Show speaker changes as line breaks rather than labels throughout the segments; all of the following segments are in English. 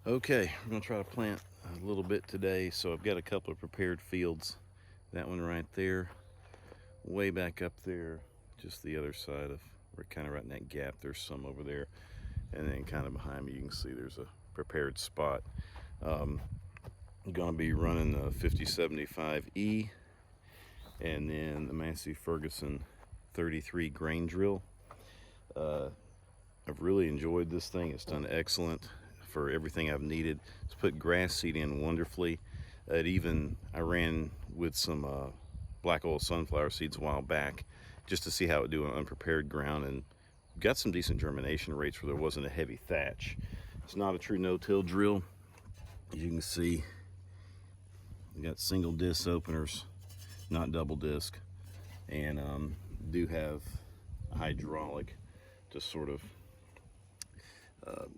Okay, we're gonna try to plant a little bit today. So I've got a couple of prepared fields. That one right there, way back up there, just the other side of, we're kind of right in that gap. There's some over there, and then kind of behind me you can see there's a prepared spot. I'm gonna be running the 5075E and then the Massey Ferguson 33 grain drill. I've really enjoyed this thing. It's done excellent for everything I've needed. It's put grass seed in wonderfully. I ran with some black oil sunflower seeds a while back just to see how it would do on unprepared ground, and got some decent germination rates where there wasn't a heavy thatch. It's not a true no-till drill. As you can see, you got single disc openers, not double disc, and do have a hydraulic to sort of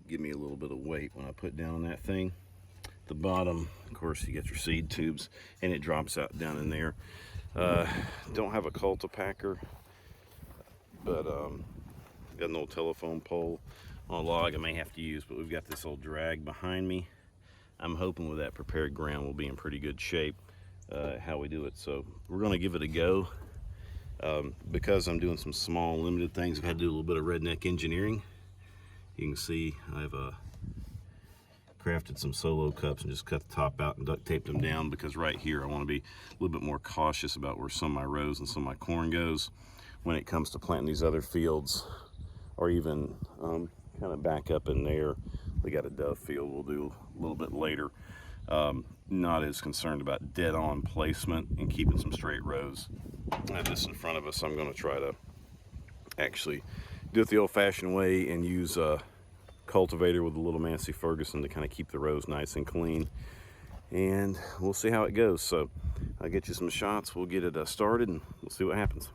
give me a little bit of weight when I put down on that thing. The bottom, of course, you get your seed tubes, and it drops out down in there. Don't have a cultipacker, but got an old telephone pole on a log I may have to use, but we've got this old drag behind me. I'm hoping with that prepared ground we'll be in pretty good shape how we do it. So we're going to give it a go. Because I'm doing some small limited things, I've had to do a little bit of redneck engineering. You can see I've crafted some solo cups and just cut the top out and duct taped them down, because right here I want to be a little bit more cautious about where some of my rows and some of my corn goes when it comes to planting these other fields, or even kind of back up in there. We got a dove field we'll do a little bit later. Not as concerned about dead on placement and keeping some straight rows. I have this in front of us. I'm going to try to actually do it the old-fashioned way and use a cultivator with a little Massey Ferguson to kind of keep the rows nice and clean, and we'll see how it goes. So I'll get you some shots, we'll get it started, and we'll see what happens.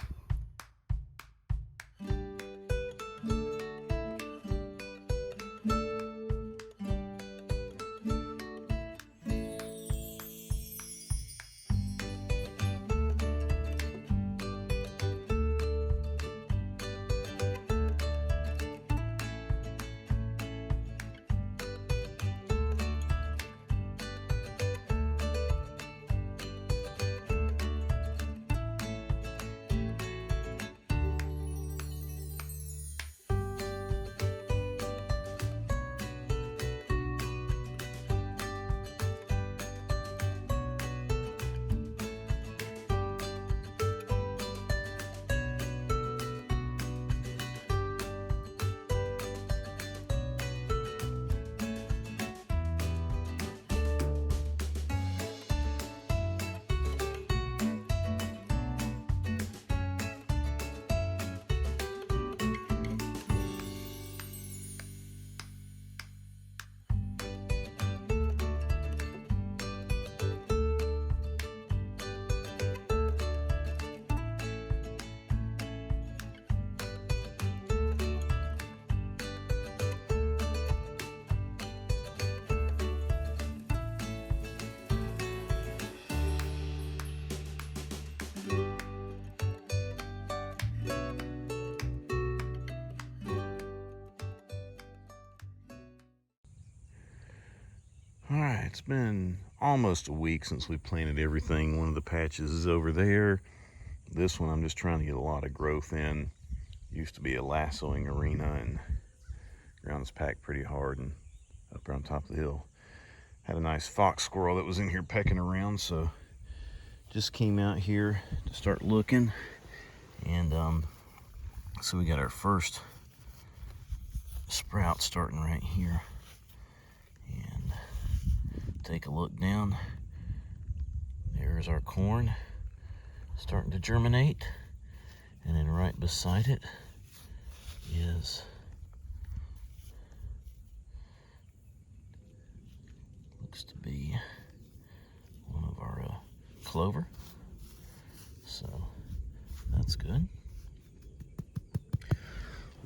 All right, it's been almost a week since we planted everything. One of the patches is over there. This one I'm just trying to get a lot of growth in. Used to be a lassoing arena, and ground is packed pretty hard and up there on top of the hill. Had a nice fox squirrel that was in here pecking around, so just came out here to start looking. And so we got our first sprout starting right here. And take a look down. There's our corn starting to germinate, and then right beside it is looks to be one of our clover, so that's good.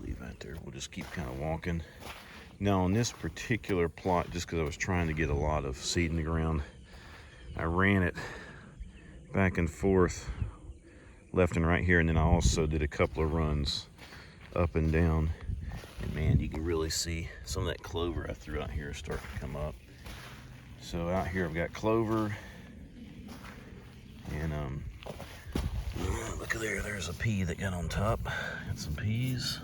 Leave that there. We'll just keep kind of walking. Now on this particular plot, just because I was trying to get a lot of seed in the ground, I ran it back and forth, left and right here, and then I also did a couple of runs up and down. And man, you can really see some of that clover I threw out here is starting to come up. So out here I've got clover, and look at there, there's a pea that got on top. Got some peas.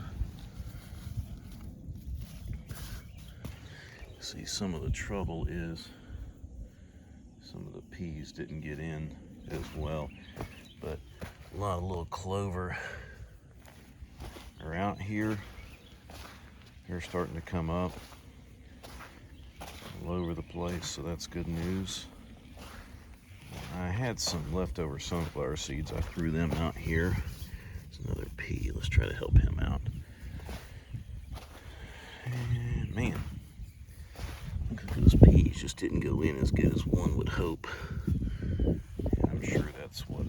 See, some of the trouble is some of the peas didn't get in as well, but a lot of little clover are out here. They're starting to come up all over the place, so that's good news. I had some leftover sunflower seeds. I threw them out here. There's another pea. Let's try to help him out. And man, look at those peas. Just didn't go in as good as one would hope. And I'm sure that's what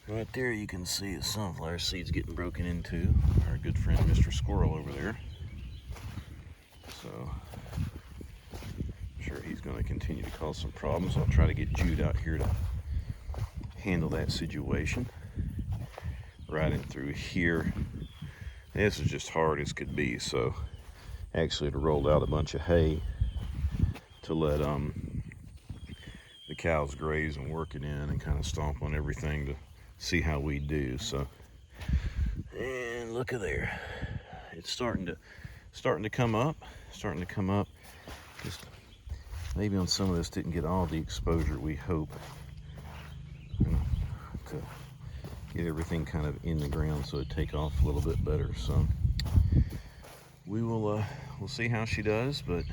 right there you can see the sunflower seeds getting broken into. Our good friend Mr. Squirrel over there. So I'm sure he's going to continue to cause some problems. I'll try to get Jude out here to handle that situation. Right in through here. This is just hard as could be, so actually it rolled out a bunch of hay to let the cows graze and work it in and kind of stomp on everything to see how we do. So, and look at there, it's starting to come up, Just maybe on some of this didn't get all the exposure we hope, to get everything kind of in the ground so it take off a little bit better. So we will we'll see how she does, but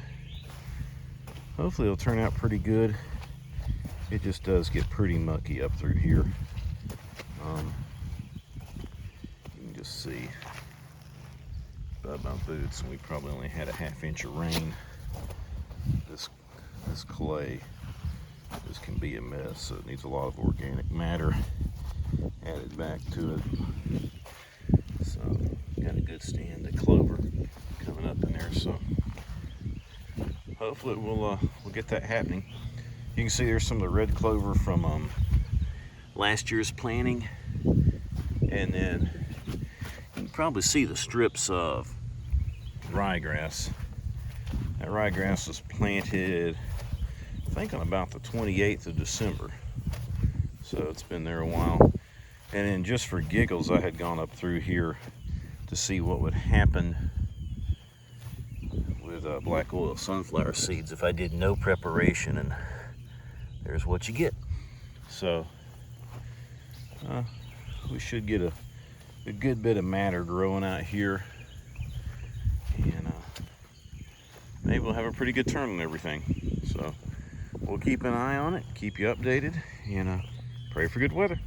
hopefully it'll turn out pretty good. It just does get pretty mucky up through here. You can just see by my boots, and we probably only had a ½ inch of rain. This clay just can be a mess, so it needs a lot of organic matter added back to it. So got a good stand of clover coming up in there, so hopefully we'll get that happening. You can see there's some of the red clover from last year's planting, and then you can probably see the strips of ryegrass. That ryegrass was planted, I think, on about the 28th of December, so it's been there a while. And then just for giggles, I had gone up through here to see what would happen with black oil sunflower seeds if I did no preparation, and there's what you get. So we should get a good bit of matter growing out here, and maybe we'll have a pretty good turn on everything. So we'll keep an eye on it, keep you updated, and pray for good weather.